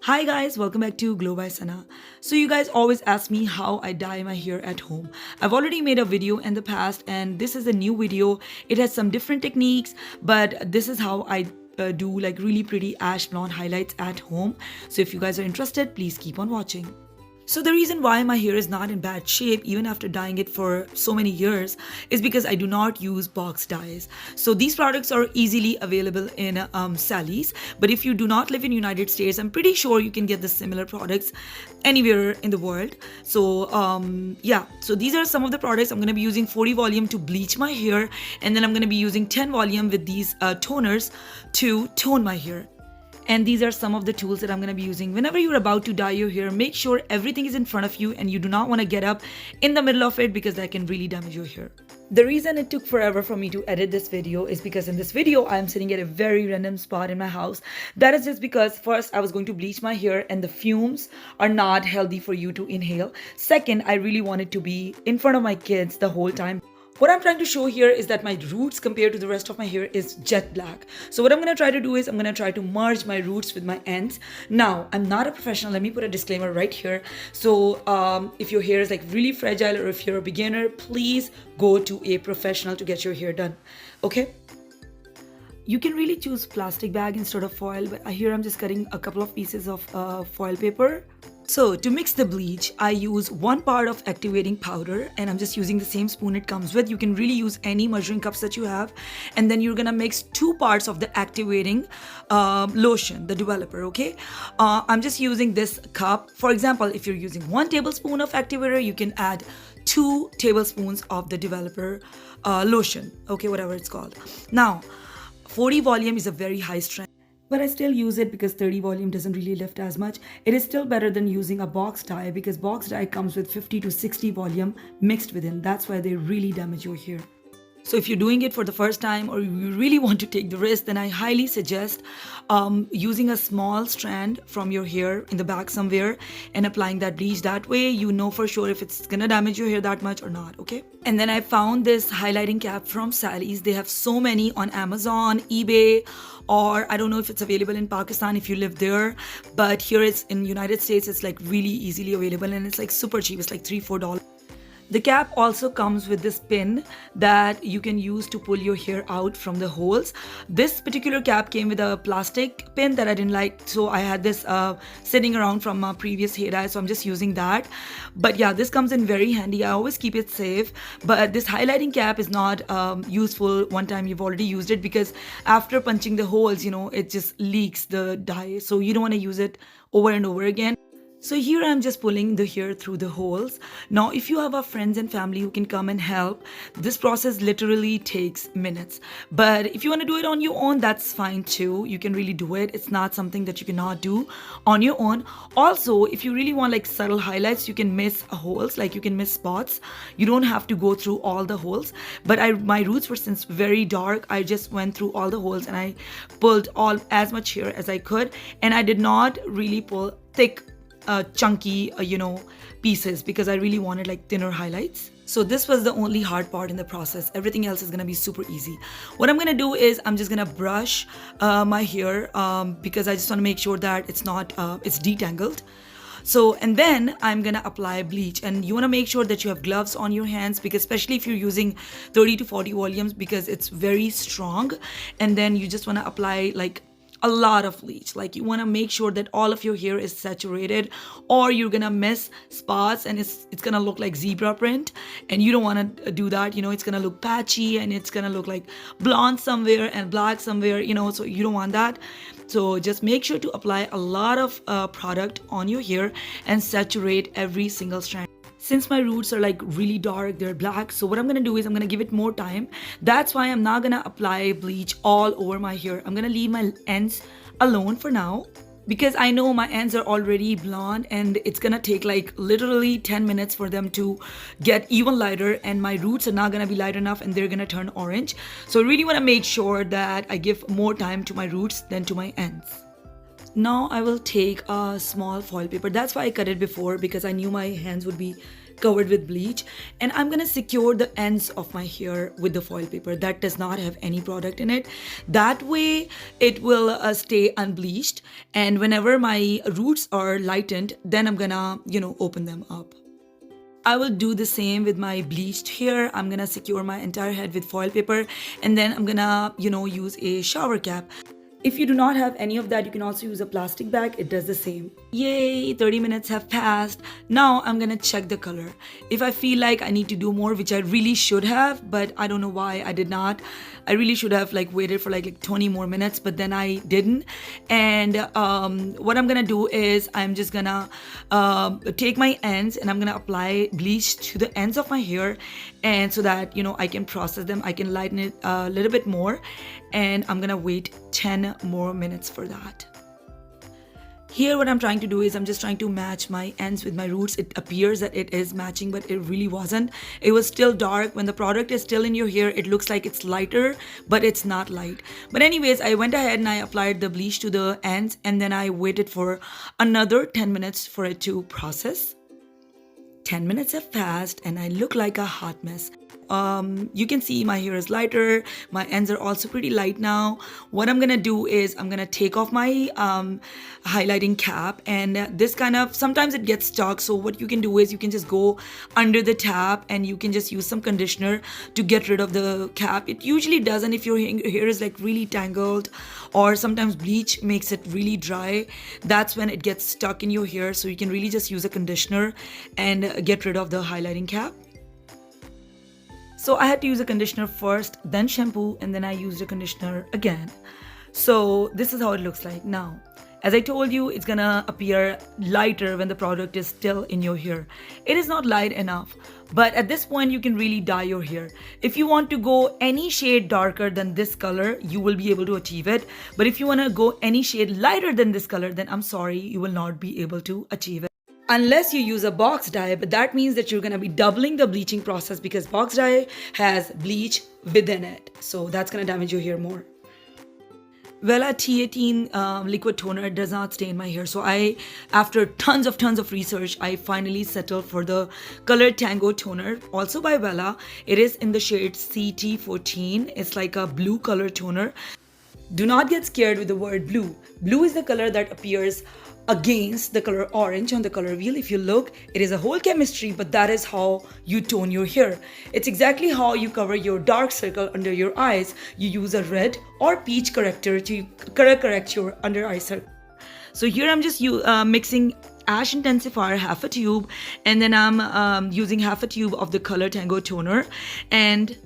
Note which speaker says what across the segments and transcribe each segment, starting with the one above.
Speaker 1: Hi guys, welcome back to Glow by Sana. So you guys always ask me how I dye my hair at home. I've already made a video in the past and this is a new video. It has some different techniques, but this is how I do like really pretty ash blonde highlights at home. So if you guys are interested, please keep on watching. So the reason why my hair is not in bad shape even after dyeing it for so many years is because I do not use box dyes. So these products are easily available in Sally's, but if you do not live in United States, I'm pretty sure you can get the similar products anywhere in the world. So these are some of the products I'm going to be using. 40 volume to bleach my hair, and then I'm going to be using 10 volume with these toners to tone my hair. And these are some of the tools that I'm going to be using. Whenever you're about to dye your hair, make sure everything is in front of you and you do not want to get up in the middle of it because that can really damage your hair. The reason it took forever for me to edit this video is because in this video, I am sitting at a very random spot in my house. That is just because first, I was going to bleach my hair and the fumes are not healthy for you to inhale. Second, I really wanted to be in front of my kids the whole time. What I'm trying to show here is that my roots compared to the rest of my hair is jet black. So what I'm going to try to do is I'm going to try to merge my roots with my ends. Now, I'm not a professional. Let me put a disclaimer right here. So if your hair is like really fragile or if you're a beginner, please go to a professional to get your hair done. Okay? You can really choose plastic bag instead of foil, but here I'm just cutting a couple of pieces of foil paper. So to mix the bleach, I use 1 part of activating powder and I'm just using the same spoon it comes with. You can really use any measuring cups that you have. And then you're gonna mix 2 parts of the activating lotion, the developer, okay? I'm just using this cup. For example, if you're using 1 tablespoon of activator, you can add 2 tablespoons of the developer lotion, okay, whatever it's called. Now, 40 volume is a very high strength, but I still use it because 30 volume doesn't really lift as much. It is still better than using a box dye because box dye comes with 50 to 60 volume mixed within. That's why they really damage your hair. So if you're doing it for the first time or you really want to take the risk, then I highly suggest using a small strand from your hair in the back somewhere and applying that bleach. That way you know for sure if it's gonna damage your hair that much or not, okay? And then I found this highlighting cap from Sally's. They have so many on Amazon, eBay, or I don't know if it's available in Pakistan if you live there, but here it's in United States, it's like really easily available and it's like super cheap. It's like $3-4. The cap also comes with this pin that you can use to pull your hair out from the holes. This particular cap came with a plastic pin that I didn't like, so I had this sitting around from my previous hair dye, so I'm just using that. But yeah, this comes in very handy. I always keep it safe, but this highlighting cap is not useful one time you've already used it because after punching the holes, you know, it just leaks the dye, so you don't want to use it over and over again. So here I'm just pulling the hair through the holes. Now, if you have a friends and family who can come and help, this process literally takes minutes. But if you want to do it on your own, that's fine too. You can really do it. It's not something that you cannot do on your own. Also, if you really want like subtle highlights, you can miss holes, like you can miss spots. You don't have to go through all the holes. But my roots were since very dark. I just went through all the holes and I pulled as much hair as I could. And I did not really pull thick chunky pieces because I really wanted like thinner highlights. So this was the only hard part in the process. Everything else is gonna be super easy. What I'm gonna do is I'm just gonna brush my hair because I just want to make sure that it's not it's detangled. So, and then I'm gonna apply bleach, and you want to make sure that you have gloves on your hands because especially if you're using 30 to 40 volumes because it's very strong. And then you just want to apply like a lot of bleach. Like you want to make sure that all of your hair is saturated or you're gonna miss spots and it's gonna look like zebra print, and you don't want to do that. You know, it's gonna look patchy and it's gonna look like blonde somewhere and black somewhere, you know, so you don't want that. So just make sure to apply a lot of product on your hair and saturate every single strand. Since my roots are like really dark, they're black, so what I'm gonna do is I'm gonna give it more time. That's why I'm not gonna apply bleach all over my hair. I'm gonna leave my ends alone for now because I know my ends are already blonde and it's gonna take like literally 10 minutes for them to get even lighter, and my roots are not gonna be light enough and they're gonna turn orange. So I really wanna make sure that I give more time to my roots than to my ends. Now I will take a small foil paper. That's why I cut it before, because I knew my hands would be covered with bleach, and I'm gonna secure the ends of my hair with the foil paper that does not have any product in it. That way it will stay unbleached, and whenever my roots are lightened, then I'm gonna, open them up. I will do the same with my bleached hair. I'm gonna secure my entire head with foil paper, and then I'm gonna, use a shower cap. If you do not have any of that, you can also use a plastic bag. It does the same. Yay, 30 minutes have passed. Now I'm gonna check the color. If I feel like I need to do more, which I really should have, but I don't know why I did not. I really should have waited for like 20 more minutes, but then I didn't. And what I'm gonna do is I'm just gonna take my ends and I'm gonna apply bleach to the ends of my hair, and so that I can process them, I can lighten it a little bit more, and I'm gonna wait 10 more minutes for that. Here what I'm trying to do is I'm just trying to match my ends with my roots. It appears that it is matching, but it really wasn't. It was still dark. When the product is still in your hair, it looks like it's lighter, but it's not light. But anyways, I went ahead and I applied the bleach to the ends, and then I waited for another 10 minutes for it to process. 10 minutes have passed and I look like a hot mess. You can see my hair is lighter. My ends are also pretty light now. What I'm gonna do is I'm gonna take off my highlighting cap, and this sometimes it gets stuck. So what you can do is you can just go under the tap and you can just use some conditioner to get rid of the cap. It usually doesn't if your hair is really tangled, or sometimes bleach makes it really dry. That's when it gets stuck in your hair. So you can really just use a conditioner and get rid of the highlighting cap. So I had to use a conditioner first, then shampoo, and then I used a conditioner again. So this is how it looks like now. As I told you, it's gonna appear lighter when the product is still in your hair. It is not light enough, but at this point you can really dye your hair. If you want to go any shade darker than this color, you will be able to achieve it. But if you wanna go any shade lighter than this color, then I'm sorry, you will not be able to achieve it. Unless you use a box dye, but that means that you're going to be doubling the bleaching process, because box dye has bleach within it. So that's going to damage your hair more. Wella T18 liquid toner does not stain my hair. So after tons of research, I finally settled for the Color Tango toner, also by Wella. It is in the shade CT14. It's like a blue color toner. Do not get scared with the word blue. Blue is the color that appears against the color orange on the color wheel. If you look, it is a whole chemistry, but that is how you tone your hair. It's exactly how you cover your dark circle under your eyes. You use a red or peach corrector to correct your under eye circle. So here I'm just mixing ash intensifier, half a tube, and then I'm using half a tube of the Color Tango toner, and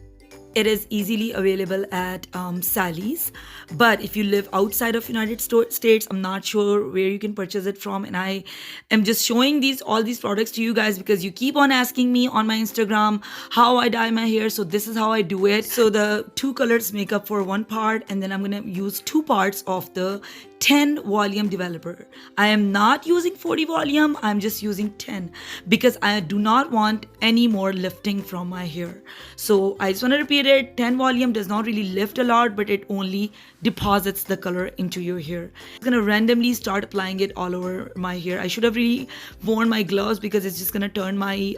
Speaker 1: it is easily available at Sally's. But if you live outside of United States, I'm not sure where you can purchase it from. And I am just showing all these products to you guys because you keep on asking me on my Instagram how I dye my hair. So this is how I do it. So the two colors make up for one part, and then I'm gonna use 2 parts of the 10 volume developer. I am not using 40 volume, I'm just using 10 because I do not want any more lifting from my hair. So I just want to repeat it, 10 volume does not really lift a lot, but it only deposits the color into your hair. I'm gonna randomly start applying it all over my hair. I should have really worn my gloves because it's just gonna turn my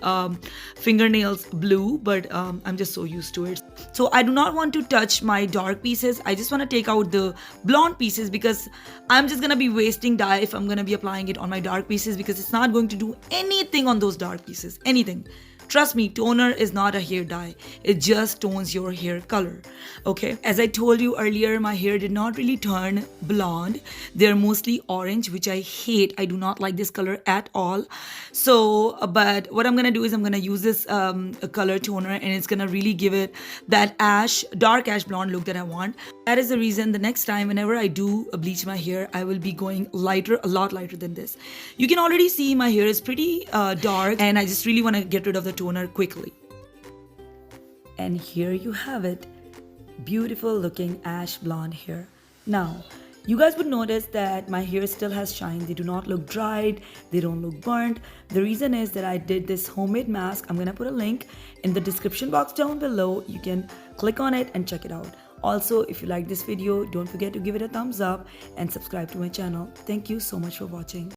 Speaker 1: fingernails blue, but I'm just so used to it. So I do not want to touch my dark pieces. I just want to take out the blonde pieces because I'm just gonna be wasting dye if I'm gonna be applying it on my dark pieces, because it's not going to do anything on those dark pieces, anything. Trust me, toner is not a hair dye. It just tones your hair color. Okay. As I told you earlier, my hair did not really turn blonde. They're mostly orange, which I hate. I do not like this color at all. So, but what I'm going to do is I'm going to use this color toner, and it's going to really give it that dark ash blonde look that I want. That is the reason the next time, whenever I do bleach my hair, I will be going lighter, a lot lighter than this. You can already see my hair is pretty dark, and I just really want to get rid of the toner quickly. And here you have it, beautiful looking ash blonde hair. Now you guys would notice that my hair still has shine. They do not look dried, they don't look burnt. The reason is that I did this homemade mask. I'm gonna put a link in the description box down below. You can click on it and check it out. Also, if you like this video, don't forget to give it a thumbs up and subscribe to my channel. Thank you so much for watching.